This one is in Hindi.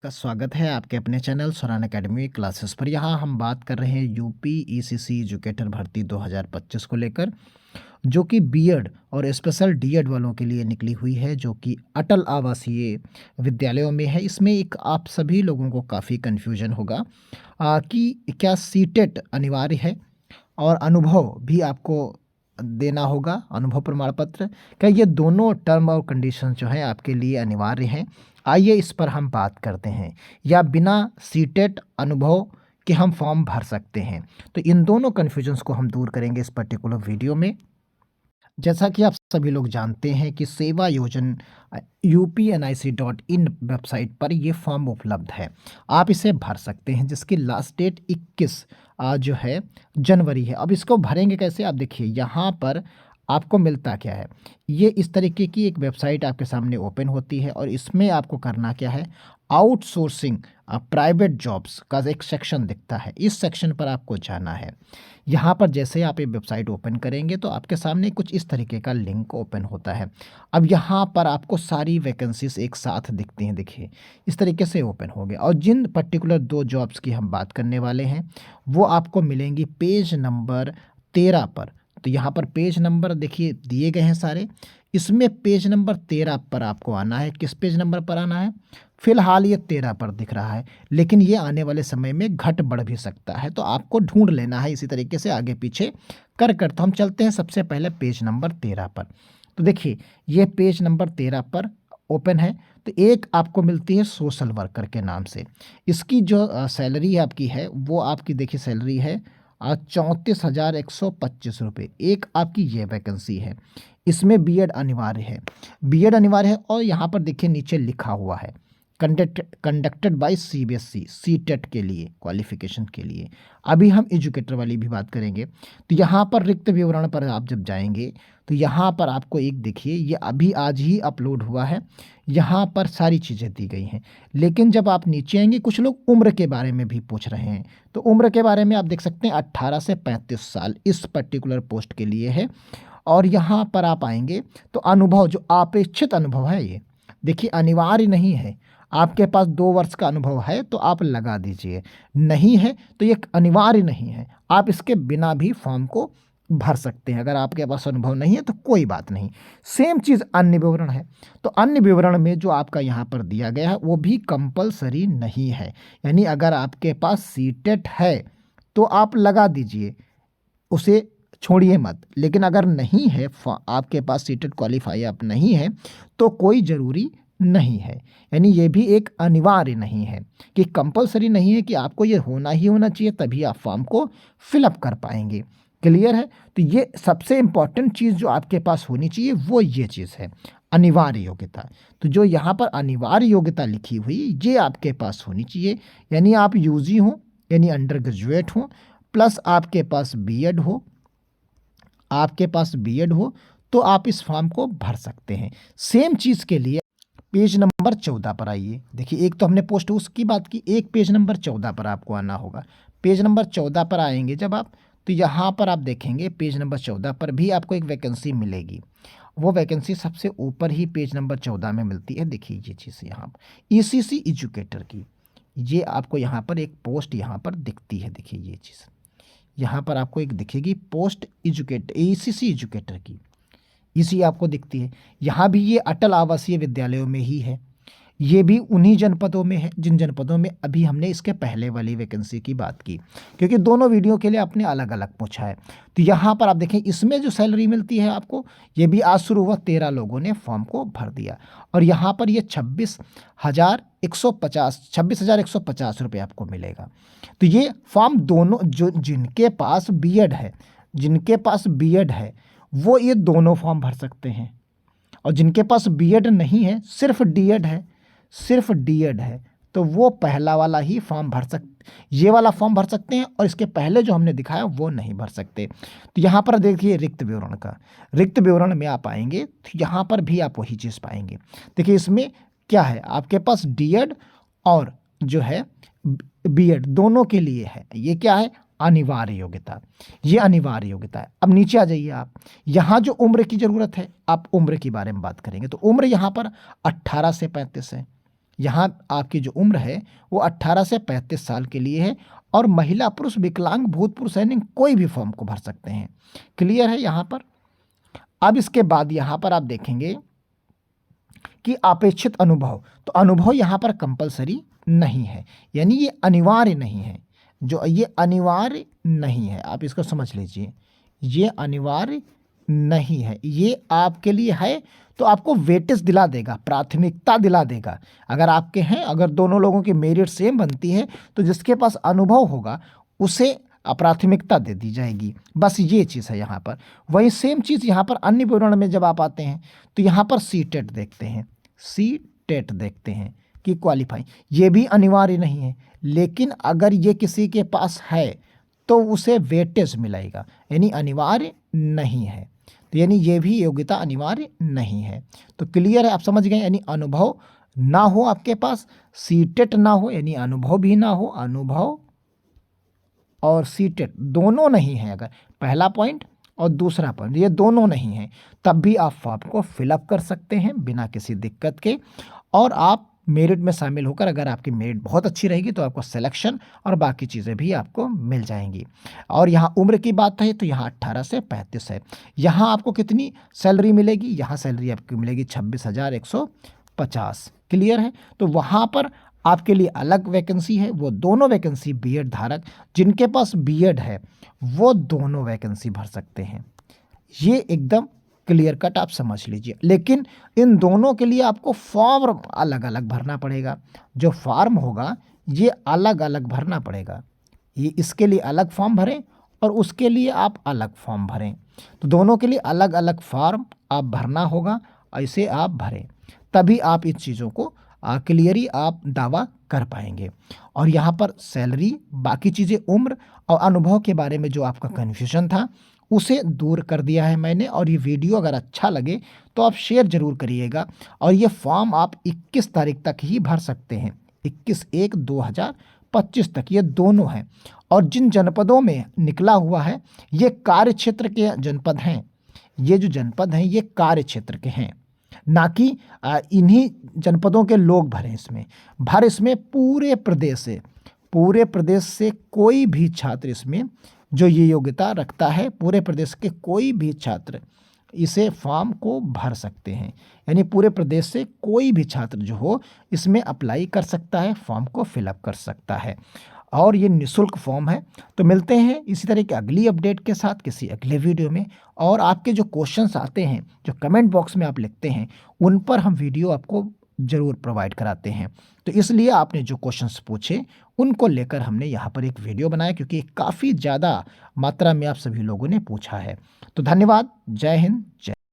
का स्वागत है आपके अपने चैनल सुरान एकेडमी क्लासेस पर। यहाँ हम बात कर रहे हैं यूपी ईसीसी एजुकेटर भर्ती 2025 को लेकर, जो कि बीएड और स्पेशल डीएड वालों के लिए निकली हुई है, जो कि अटल आवासीय विद्यालयों में है। इसमें एक आप सभी लोगों को काफ़ी कन्फ्यूजन होगा कि क्या सीटेट अनिवार्य है और अनुभव भी आपको देना होगा, अनुभव प्रमाण पत्र। क्या ये दोनों टर्म और कंडीशन जो है आपके लिए अनिवार्य हैं? आइए इस पर हम बात करते हैं। या बिना सीटेट अनुभव के हम फॉर्म भर सकते हैं? तो इन दोनों कन्फ्यूजन्स को हम दूर करेंगे इस पर्टिकुलर वीडियो में। जैसा कि आप सभी लोग जानते हैं कि सेवा योजन UPNIC.in वेबसाइट पर ये फॉर्म उपलब्ध है। आप इसे भर सकते हैं, जिसकी लास्ट डेट 21 जो है जनवरी है। अब इसको भरेंगे कैसे? आप देखिए यहाँ पर आपको मिलता क्या है। ये इस तरीके की एक वेबसाइट आपके सामने ओपन होती है और इसमें आपको करना क्या है, आउटसोर्सिंग प्राइवेट जॉब्स का एक सेक्शन दिखता है। इस सेक्शन पर आपको जाना है। यहाँ पर जैसे आप ये वेबसाइट ओपन करेंगे तो आपके सामने कुछ इस तरीके का लिंक ओपन होता है। अब यहाँ पर आपको सारी वैकेंसीज एक साथ दिखती हैं। देखिए इस तरीके से ओपन हो गया और जिन पर्टिकुलर 2 जॉब्स की हम बात करने वाले हैं वो आपको मिलेंगी पेज नंबर 13 पर। तो यहाँ पर पेज नंबर देखिए दिए गए हैं सारे। इसमें पेज नंबर 13 पर आपको आना है। किस पेज नंबर पर आना है? फिलहाल ये 13 पर दिख रहा है, लेकिन ये आने वाले समय में घट बढ़ भी सकता है, तो आपको ढूंढ लेना है इसी तरीके से आगे पीछे कर तो हम चलते हैं सबसे पहले पेज नंबर 13 पर। तो देखिए ये पेज नंबर 13 पर ओपन है। तो एक आपको मिलती है सोशल वर्कर के नाम से। इसकी जो सैलरी आपकी है वो आपकी देखिए सैलरी है 34,125 रुपये। एक आपकी ये वैकेंसी है। इसमें बीएड अनिवार्य है, बीएड अनिवार्य है। और यहाँ पर देखिए नीचे लिखा हुआ है कंडक्टेड बाय सीबीएसई सीटेट के लिए क्वालिफिकेशन के लिए। अभी हम एजुकेटर वाली भी बात करेंगे। तो यहाँ पर रिक्त विवरण पर आप जब जाएंगे तो यहाँ पर आपको एक देखिए, ये अभी आज ही अपलोड हुआ है। यहाँ पर सारी चीज़ें दी गई हैं, लेकिन जब आप नीचे आएंगे कुछ लोग उम्र के बारे में भी पूछ रहे हैं। तो उम्र के बारे में आप देख सकते हैं 18 से 35 साल इस पर्टिकुलर पोस्ट के लिए है। और यहाँ पर आप आएंगे तो अनुभव जो अपेक्षित अनुभव है, ये देखिए अनिवार्य नहीं है। आपके पास 2 वर्ष का अनुभव है तो आप लगा दीजिए, नहीं है तो ये अनिवार्य नहीं है। आप इसके बिना भी फॉर्म को भर सकते हैं। अगर आपके पास अनुभव नहीं है तो कोई बात नहीं। सेम चीज़ अन्य विवरण है। तो अन्य विवरण में जो आपका यहाँ पर दिया गया है वो भी कंपलसरी नहीं है। यानी अगर आपके पास सीटेट है तो आप लगा दीजिए, उसे छोड़िए मत। लेकिन अगर नहीं है, आपके पास सीटेट क्वालिफाई आप नहीं है, तो कोई ज़रूरी नहीं है। यानी ये भी एक अनिवार्य नहीं है कि कंपलसरी नहीं है कि आपको ये होना ही होना चाहिए तभी आप फॉर्म को फिलअप कर पाएंगे। क्लियर है? तो ये सबसे इम्पॉर्टेंट चीज़ जो आपके पास होनी चाहिए वो ये चीज़ है, अनिवार्य योग्यता। तो जो यहाँ पर अनिवार्य योग्यता लिखी हुई ये आपके पास होनी चाहिए। यानी आप यूजी हो, यानी अंडर ग्रेजुएट हो, प्लस आपके पास बीएड हो, तो आप इस फॉर्म को भर सकते हैं। सेम चीज़ के लिए पेज नंबर 14 पर आइए। देखिए एक तो हमने पोस्ट उसकी बात की, एक पेज नंबर 14 पर आपको आना होगा। पेज नंबर 14 पर आएंगे जब आप, तो यहाँ पर आप देखेंगे पेज नंबर 14 पर भी आपको एक वैकेंसी मिलेगी। वो वैकेंसी सबसे ऊपर ही पेज नंबर 14 में मिलती है। देखिए ये चीज़ यहाँ पर ईसीसी एजुकेटर की, ये आपको यहाँ पर एक पोस्ट यहाँ पर दिखती है। देखिए ये चीज़ यहाँ पर आपको एक दिखेगी पोस्ट एजुकेटर ईसीसी एजुकेटर की, इसी आपको दिखती है। यहाँ भी ये अटल आवासीय विद्यालयों में ही है। ये भी उन्हीं जनपदों में है जिन जनपदों में अभी हमने इसके पहले वाली वैकेंसी की बात की, क्योंकि दोनों वीडियो के लिए आपने अलग अलग पूछा है। तो यहाँ पर आप देखें इसमें जो सैलरी मिलती है आपको, ये भी आज शुरू हुआ, 13 लोगों ने फॉर्म को भर दिया। और यहाँ पर ये 26,150 रुपये आपको मिलेगा। तो ये फॉर्म दोनों जो जिनके पास बीएड है वो ये दोनों फॉर्म भर सकते हैं। और जिनके पास बीएड नहीं है, सिर्फ डीएड है, तो वो पहला वाला ही फॉर्म भर ये वाला फॉर्म भर सकते हैं। और इसके पहले जो हमने दिखाया वो नहीं भर सकते। तो यहाँ पर देखिए रिक्त विवरण में आप आएंगे तो यहाँ पर भी आप वही चीज़ पाएंगे। देखिए इसमें क्या है, आपके पास डीएड और जो है बीएड दोनों के लिए है। ये क्या है, अनिवार्य योग्यता। ये अनिवार्य योग्यता है। अब नीचे आ जाइए आप, यहाँ जो उम्र की ज़रूरत है, आप उम्र के बारे में बात करेंगे तो उम्र यहाँ पर 18 से 35 है। यहाँ आपकी जो उम्र है वो 18 से 35 साल के लिए है और महिला पुरुष विकलांग भूतपूर्व सैनिक कोई भी फॉर्म को भर सकते हैं। क्लियर है यहाँ पर। अब इसके बाद यहाँ पर आप देखेंगे कि अपेक्षित अनुभव, तो अनुभव यहाँ पर कंपलसरी नहीं है, यानी ये अनिवार्य नहीं है। जो ये अनिवार्य नहीं है, आप इसको समझ लीजिए, ये अनिवार्य नहीं है, ये आपके लिए है तो आपको वेटेज दिला देगा, प्राथमिकता दिला देगा। अगर आपके हैं, अगर दोनों लोगों की मेरिट सेम बनती है तो जिसके पास अनुभव होगा उसे प्राथमिकता दे दी जाएगी। बस ये चीज़ है यहाँ पर। वही सेम चीज़ यहाँ पर अन्य विवरण में जब आप आते हैं तो यहाँ पर सी टेट देखते हैं, सी टेट देखते हैं कि क्वालिफाई, ये भी अनिवार्य नहीं है, लेकिन अगर ये किसी के पास है तो उसे वेटेज मिलेगा, यानी अनिवार्य नहीं है। तो यानी ये भी योग्यता अनिवार्य नहीं है। तो क्लियर है, आप समझ गए। यानी अनुभव ना हो आपके पास, सी टेट ना हो यानी अनुभव भी ना हो, अनुभव और सी टेट दोनों नहीं है, अगर पहला पॉइंट और दूसरा पॉइंट ये दोनों नहीं है, तब भी आप फॉर्म को फिलअप कर सकते हैं बिना किसी दिक्कत के। और आप मेरिट में शामिल होकर, अगर आपकी मेरिट बहुत अच्छी रहेगी तो आपको सिलेक्शन और बाकी चीज़ें भी आपको मिल जाएंगी। और यहाँ उम्र की बात है तो यहाँ 18 से 35 है। यहाँ आपको कितनी सैलरी मिलेगी, यहाँ सैलरी आपको मिलेगी 26,150। क्लियर है। तो वहाँ पर आपके लिए अलग वैकेंसी है, वो दोनों वैकेंसी बीएड धारक जिनके पास बीएड है वो दोनों वैकेंसी भर सकते हैं। ये एकदम क्लियर कट आप समझ लीजिए। लेकिन इन दोनों के लिए आपको फॉर्म अलग अलग भरना पड़ेगा। जो फॉर्म होगा ये अलग अलग भरना पड़ेगा, ये इसके लिए अलग फॉर्म भरें और उसके लिए आप अलग फॉर्म भरें। तो दोनों के लिए अलग अलग फॉर्म आप भरना होगा, ऐसे आप भरें, तभी आप इन चीज़ों को क्लियरली आप दावा कर पाएंगे। और यहाँ पर सैलरी, बाकी चीज़ें, उम्र और अनुभव के बारे में जो आपका कन्फ्यूजन था उसे दूर कर दिया है मैंने। और ये वीडियो अगर अच्छा लगे तो आप शेयर ज़रूर करिएगा। और ये फॉर्म आप 21 तारीख तक ही भर सकते हैं, 21/1/2025 तक ये दोनों हैं। और जिन जनपदों में निकला हुआ है ये कार्य क्षेत्र के जनपद हैं, ये जो जनपद हैं ये कार्य क्षेत्र के हैं, ना कि इन्हीं जनपदों के लोग भरें। इसमें पूरे प्रदेश से कोई भी छात्र इसमें जो ये योग्यता रखता है, पूरे प्रदेश के कोई भी छात्र इसे फॉर्म को भर सकते हैं। यानी पूरे प्रदेश से कोई भी छात्र जो हो इसमें अप्लाई कर सकता है, फॉर्म को फिलअप कर सकता है। और ये निःशुल्क फॉर्म है। तो मिलते हैं इसी तरह की अगली अपडेट के साथ किसी अगले वीडियो में। और आपके जो क्वेश्चंस आते हैं, जो कमेंट बॉक्स में आप लिखते हैं, उन पर हम वीडियो आपको ज़रूर प्रोवाइड कराते हैं। तो इसलिए आपने जो क्वेश्चंस पूछे उनको लेकर हमने यहाँ पर एक वीडियो बनाया, क्योंकि काफ़ी ज़्यादा मात्रा में आप सभी लोगों ने पूछा है। तो धन्यवाद। जय हिंद। जय